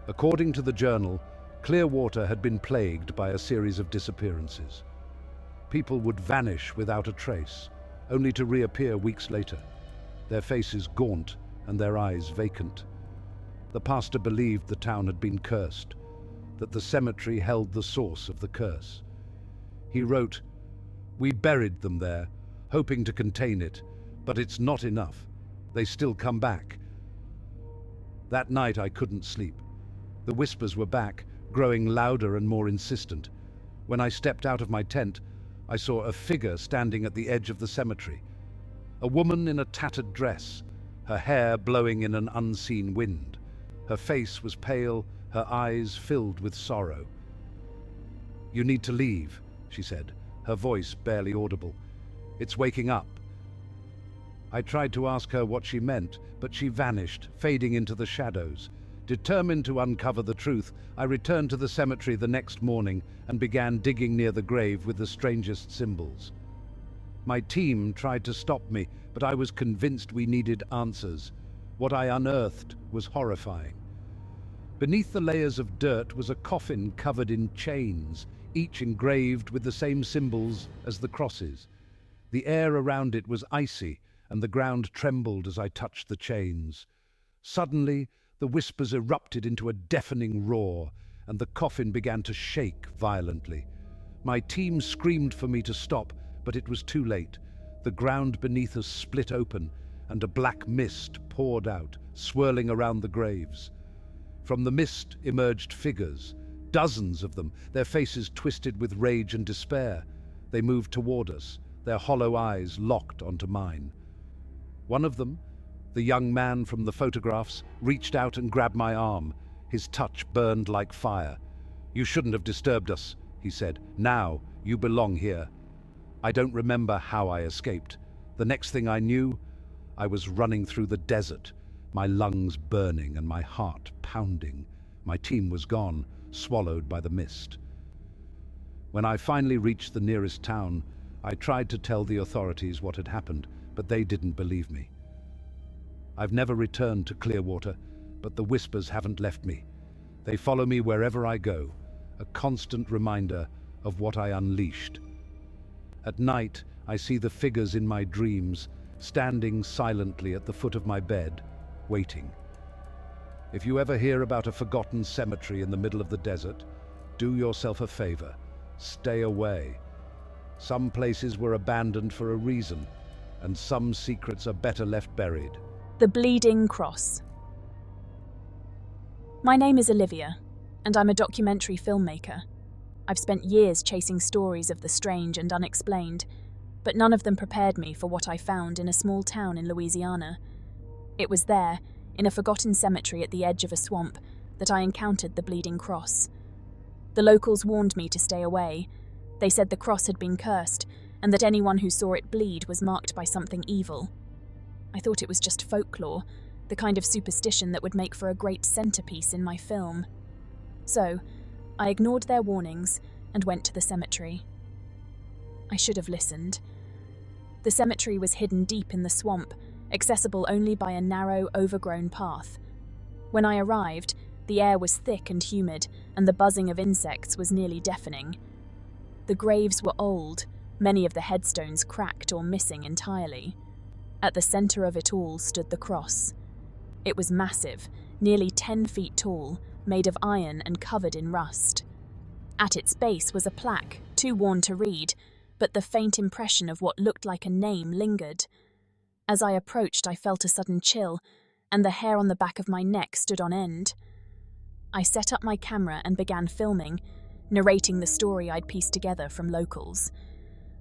According to the journal, Clearwater had been plagued by a series of disappearances. People would vanish without a trace, only to reappear weeks later, their faces gaunt and their eyes vacant. The pastor believed the town had been cursed, that the cemetery held the source of the curse. He wrote, "We buried them there, hoping to contain it, but it's not enough. They still come back." That night I couldn't sleep. The whispers were back, growing louder and more insistent. When I stepped out of my tent, I saw a figure standing at the edge of the cemetery. A woman in a tattered dress, her hair blowing in an unseen wind. Her face was pale, her eyes filled with sorrow. "You need to leave," she said, her voice barely audible. "It's waking up." I tried to ask her what she meant, but she vanished, fading into the shadows. Determined to uncover the truth, I returned to the cemetery the next morning and began digging near the grave with the strangest symbols. My team tried to stop me, but I was convinced we needed answers. What I unearthed was horrifying. Beneath the layers of dirt was a coffin covered in chains, each engraved with the same symbols as the crosses. The air around it was icy, and the ground trembled as I touched the chains. Suddenly, the whispers erupted into a deafening roar, and the coffin began to shake violently. My team screamed for me to stop, but it was too late. The ground beneath us split open, and a black mist poured out, swirling around the graves. From the mist emerged figures, dozens of them, their faces twisted with rage and despair. They moved toward us, their hollow eyes locked onto mine. One of them, the young man from the photographs, reached out and grabbed my arm. His touch burned like fire. "You shouldn't have disturbed us," he said. "Now, you belong here." I don't remember how I escaped. The next thing I knew, I was running through the desert, my lungs burning and my heart pounding. My team was gone, swallowed by the mist. When I finally reached the nearest town, I tried to tell the authorities what had happened, but they didn't believe me. I've never returned to Clearwater, but the whispers haven't left me. They follow me wherever I go, a constant reminder of what I unleashed. At night, I see the figures in my dreams, standing silently at the foot of my bed, waiting. If you ever hear about a forgotten cemetery in the middle of the desert, do yourself a favor. Stay away. Some places were abandoned for a reason, and some secrets are better left buried. The Bleeding Cross. My name is Olivia, and I'm a documentary filmmaker. I've spent years chasing stories of the strange and unexplained, but none of them prepared me for what I found in a small town in Louisiana. It was there, in a forgotten cemetery at the edge of a swamp, that I encountered the Bleeding Cross. The locals warned me to stay away. They said the cross had been cursed, and that anyone who saw it bleed was marked by something evil. I thought it was just folklore, the kind of superstition that would make for a great centerpiece in my film. So, I ignored their warnings and went to the cemetery. I should have listened. The cemetery was hidden deep in the swamp, accessible only by a narrow, overgrown path. When I arrived, the air was thick and humid, and the buzzing of insects was nearly deafening. The graves were old, many of the headstones cracked or missing entirely. At the center of it all stood the cross. It was massive, nearly 10 feet tall, made of iron and covered in rust. At its base was a plaque, too worn to read, but the faint impression of what looked like a name lingered. As I approached, I felt a sudden chill, and the hair on the back of my neck stood on end. I set up my camera and began filming, narrating the story I'd pieced together from locals.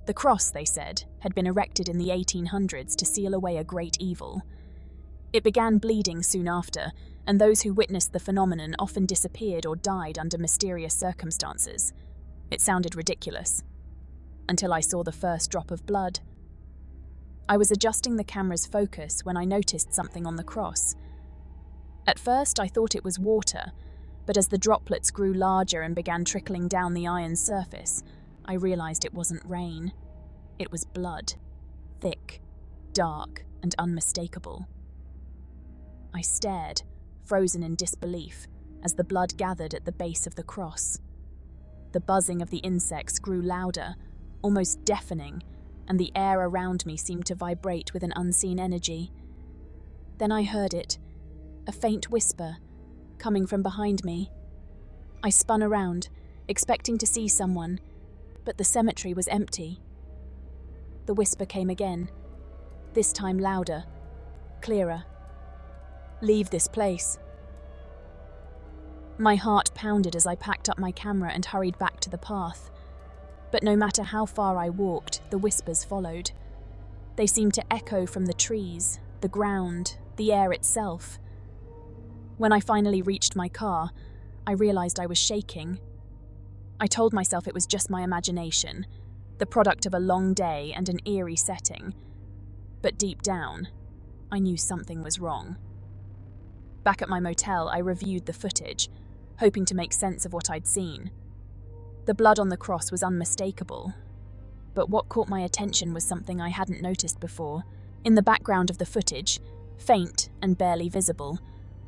The cross, they said, had been erected in the 1800s to seal away a great evil. It began bleeding soon after, and those who witnessed the phenomenon often disappeared or died under mysterious circumstances. It sounded ridiculous. Until I saw the first drop of blood. I was adjusting the camera's focus when I noticed something on the cross. At first, I thought it was water, but as the droplets grew larger and began trickling down the iron surface, I realized it wasn't rain. It was blood. Thick, dark, and unmistakable. I stared, frozen in disbelief, as the blood gathered at the base of the cross. The buzzing of the insects grew louder, almost deafening, and the air around me seemed to vibrate with an unseen energy. Then I heard it, a faint whisper, coming from behind me. I spun around, expecting to see someone, but the cemetery was empty. The whisper came again, this time louder, clearer. "Leave this place." My heart pounded as I packed up my camera and hurried back to the path. But no matter how far I walked, the whispers followed. They seemed to echo from the trees, the ground, the air itself. When I finally reached my car, I realized I was shaking. I told myself it was just my imagination, the product of a long day and an eerie setting. But deep down, I knew something was wrong. Back at my motel, I reviewed the footage, hoping to make sense of what I'd seen. The blood on the cross was unmistakable, but what caught my attention was something I hadn't noticed before. In the background of the footage, faint and barely visible,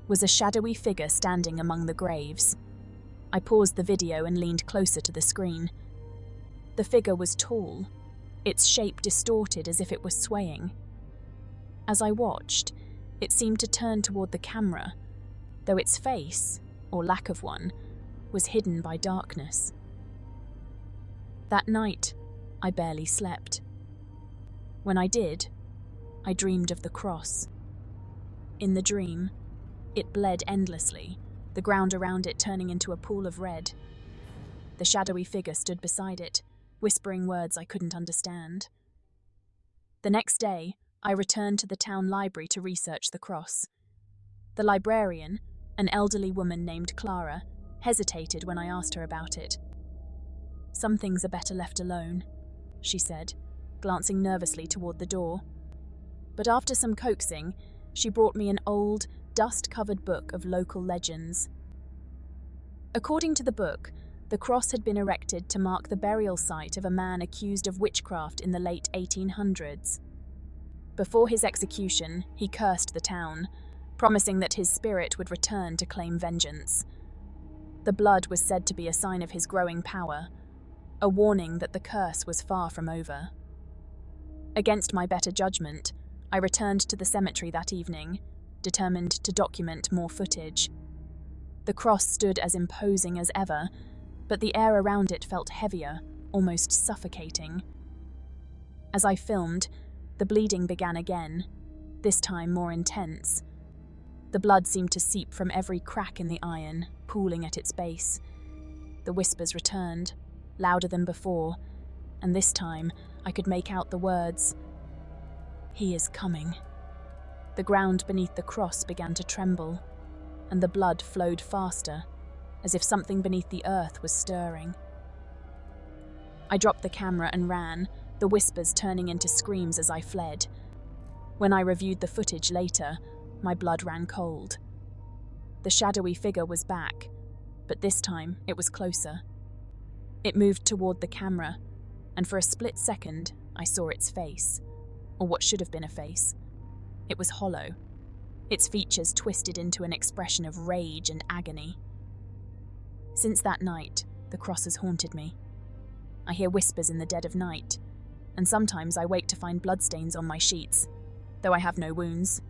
was a shadowy figure standing among the graves. I paused the video and leaned closer to the screen. The figure was tall, its shape distorted as if it was swaying. As I watched, it seemed to turn toward the camera, though its face, or lack of one, was hidden by darkness. That night, I barely slept. When I did, I dreamed of the cross. In the dream, it bled endlessly, the ground around it turning into a pool of red. The shadowy figure stood beside it, whispering words I couldn't understand. The next day, I returned to the town library to research the cross. The librarian, an elderly woman named Clara, hesitated when I asked her about it. "Some things are better left alone," she said, glancing nervously toward the door. But after some coaxing, she brought me an old, dust-covered book of local legends. According to the book, the cross had been erected to mark the burial site of a man accused of witchcraft in the late 1800s. Before his execution, he cursed the town, promising that his spirit would return to claim vengeance. The blood was said to be a sign of his growing power, a warning that the curse was far from over. Against my better judgment, I returned to the cemetery that evening, determined to document more footage. The cross stood as imposing as ever, but the air around it felt heavier, almost suffocating. As I filmed, The bleeding began again, this time more intense. The blood seemed to seep from every crack in the iron, pooling at its base. The whispers returned, louder than before, and this time I could make out the words, "He is coming." The ground beneath the cross began to tremble, and the blood flowed faster, as if something beneath the earth was stirring. I dropped the camera and ran, the whispers turning into screams as I fled. When I reviewed the footage later, my blood ran cold. The shadowy figure was back, but this time it was closer. It moved toward the camera, and for a split second, I saw its face, or what should have been a face. It was hollow, its features twisted into an expression of rage and agony. Since that night, the cross has haunted me. I hear whispers in the dead of night, and sometimes I wake to find bloodstains on my sheets, though I have no wounds.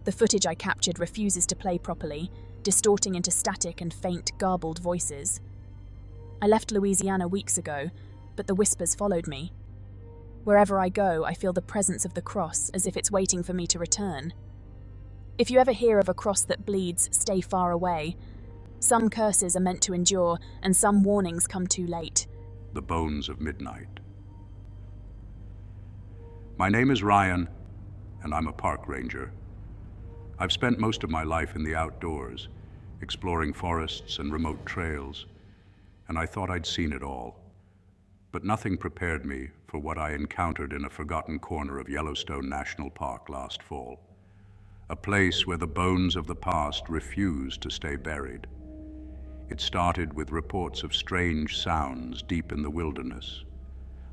The footage I captured refuses to play properly, distorting into static and faint, garbled voices. I left Louisiana weeks ago, but the whispers followed me. Wherever I go, I feel the presence of the cross as if it's waiting for me to return. If you ever hear of a cross that bleeds, stay far away. Some curses are meant to endure, and some warnings come too late. The Bones of Midnight. My name is Ryan, and I'm a park ranger. I've spent most of my life in the outdoors, exploring forests and remote trails, and I thought I'd seen it all. But nothing prepared me for what I encountered in a forgotten corner of Yellowstone National Park last fall, a place where the bones of the past refused to stay buried. It started with reports of strange sounds deep in the wilderness.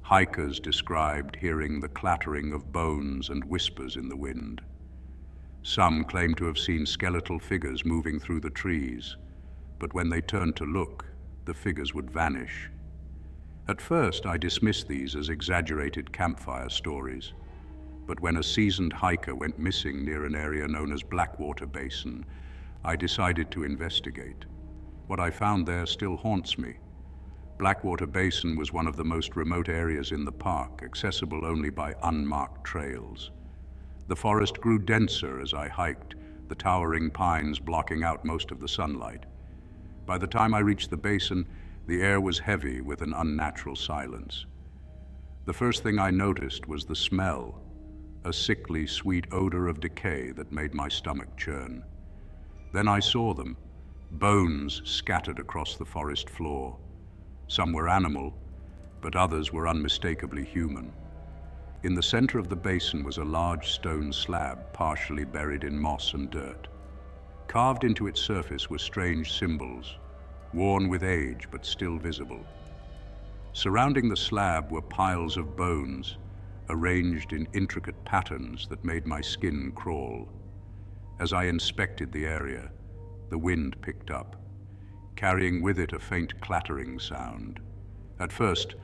Hikers described hearing the clattering of bones and whispers in the wind. Some claimed to have seen skeletal figures moving through the trees, but when they turned to look, the figures would vanish. At first, I dismissed these as exaggerated campfire stories, but when a seasoned hiker went missing near an area known as Blackwater Basin, I decided to investigate. What I found there still haunts me. Blackwater Basin was one of the most remote areas in the park, accessible only by unmarked trails. The forest grew denser as I hiked, the towering pines blocking out most of the sunlight. By the time I reached the basin, the air was heavy with an unnatural silence. The first thing I noticed was the smell, a sickly, sweet odor of decay that made my stomach churn. Then I saw them, bones scattered across the forest floor. Some were animal, but others were unmistakably human. In the center of the basin was a large stone slab partially buried in moss and dirt. Carved into its surface were strange symbols, worn with age but still visible. Surrounding the slab were piles of bones, arranged in intricate patterns that made my skin crawl. As I inspected the area, the wind picked up, carrying with it a faint clattering sound. At first,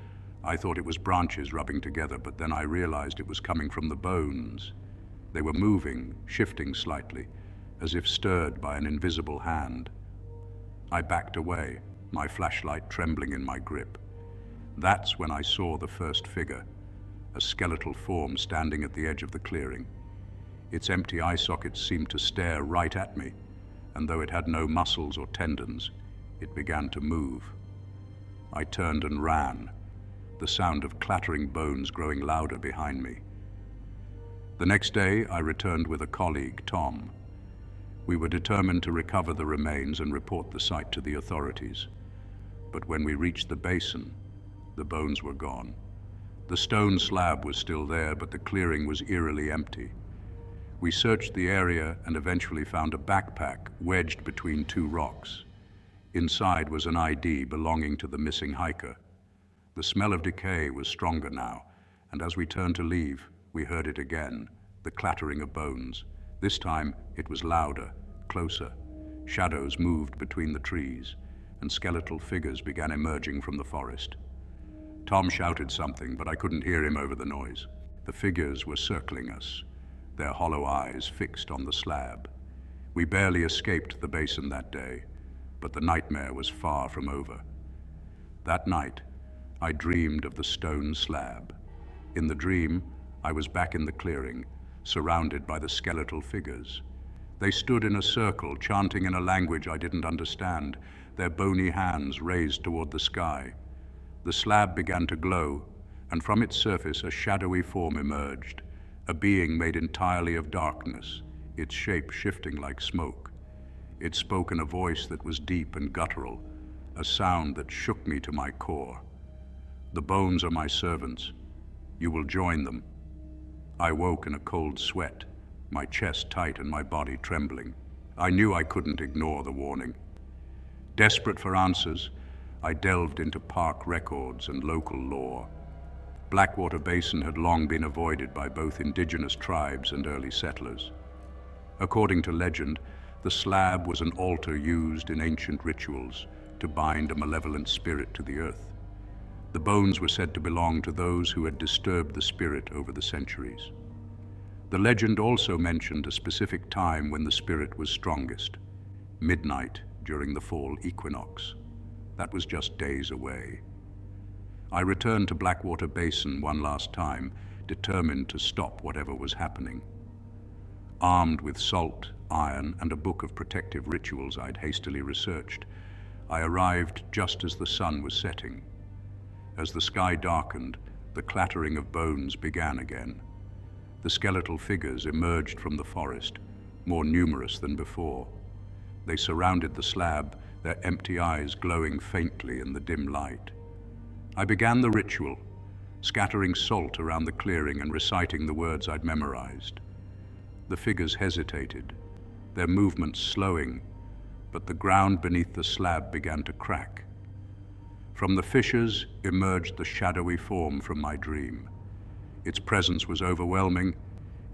I thought it was branches rubbing together, but then I realized it was coming from the bones. They were moving, shifting slightly, as if stirred by an invisible hand. I backed away, my flashlight trembling in my grip. That's when I saw the first figure, a skeletal form standing at the edge of the clearing. Its empty eye sockets seemed to stare right at me, and though it had no muscles or tendons, it began to move. I turned and ran, the sound of clattering bones growing louder behind me. The next day, I returned with a colleague, Tom. We were determined to recover the remains and report the site to the authorities. But when we reached the basin, the bones were gone. The stone slab was still there, but the clearing was eerily empty. We searched the area and eventually found a backpack wedged between two rocks. Inside was an ID belonging to the missing hiker. The smell of decay was stronger now, and as we turned to leave, we heard it again, the clattering of bones. This time, it was louder, closer. Shadows moved between the trees, and skeletal figures began emerging from the forest. Tom shouted something, but I couldn't hear him over the noise. The figures were circling us, their hollow eyes fixed on the slab. We barely escaped the basin that day, but the nightmare was far from over. That night, I dreamed of the stone slab. In the dream, I was back in the clearing, surrounded by the skeletal figures. They stood in a circle, chanting in a language I didn't understand, their bony hands raised toward the sky. The slab began to glow, and from its surface a shadowy form emerged, a being made entirely of darkness, its shape shifting like smoke. It spoke in a voice that was deep and guttural, a sound that shook me to my core. "The bones are my servants. You will join them." I woke in a cold sweat, my chest tight and my body trembling. I knew I couldn't ignore the warning. Desperate for answers, I delved into park records and local lore. Blackwater Basin had long been avoided by both indigenous tribes and early settlers. According to legend, the slab was an altar used in ancient rituals to bind a malevolent spirit to the earth. The bones were said to belong to those who had disturbed the spirit over the centuries. The legend also mentioned a specific time when the spirit was strongest, midnight during the fall equinox. That was just days away. I returned to Blackwater Basin one last time, determined to stop whatever was happening. Armed with salt, iron, and a book of protective rituals I'd hastily researched, I arrived just as the sun was setting. As the sky darkened, the clattering of bones began again. The skeletal figures emerged from the forest, more numerous than before. They surrounded the slab, their empty eyes glowing faintly in the dim light. I began the ritual, scattering salt around the clearing and reciting the words I'd memorized. The figures hesitated, their movements slowing, but the ground beneath the slab began to crack. From the fissures emerged the shadowy form from my dream. Its presence was overwhelming,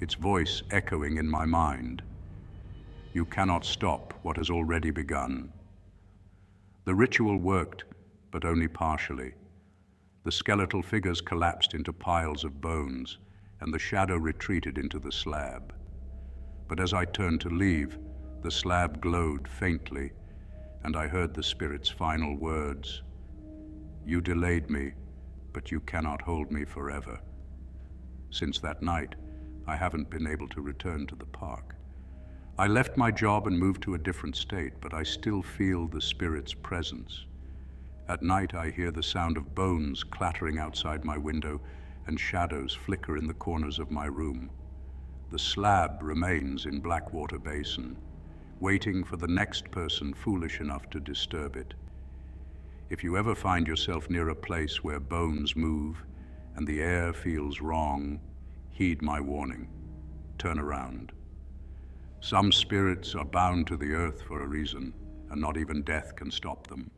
its voice echoing in my mind. "You cannot stop what has already begun." The ritual worked, but only partially. The skeletal figures collapsed into piles of bones, and the shadow retreated into the slab. But as I turned to leave, the slab glowed faintly, and I heard the spirit's final words. "You delayed me, but you cannot hold me forever." Since that night, I haven't been able to return to the park. I left my job and moved to a different state, but I still feel the spirit's presence. At night, I hear the sound of bones clattering outside my window and shadows flicker in the corners of my room. The slab remains in Blackwater Basin, waiting for the next person foolish enough to disturb it. If you ever find yourself near a place where bones move and the air feels wrong, heed my warning. Turn around. Some spirits are bound to the earth for a reason, and not even death can stop them.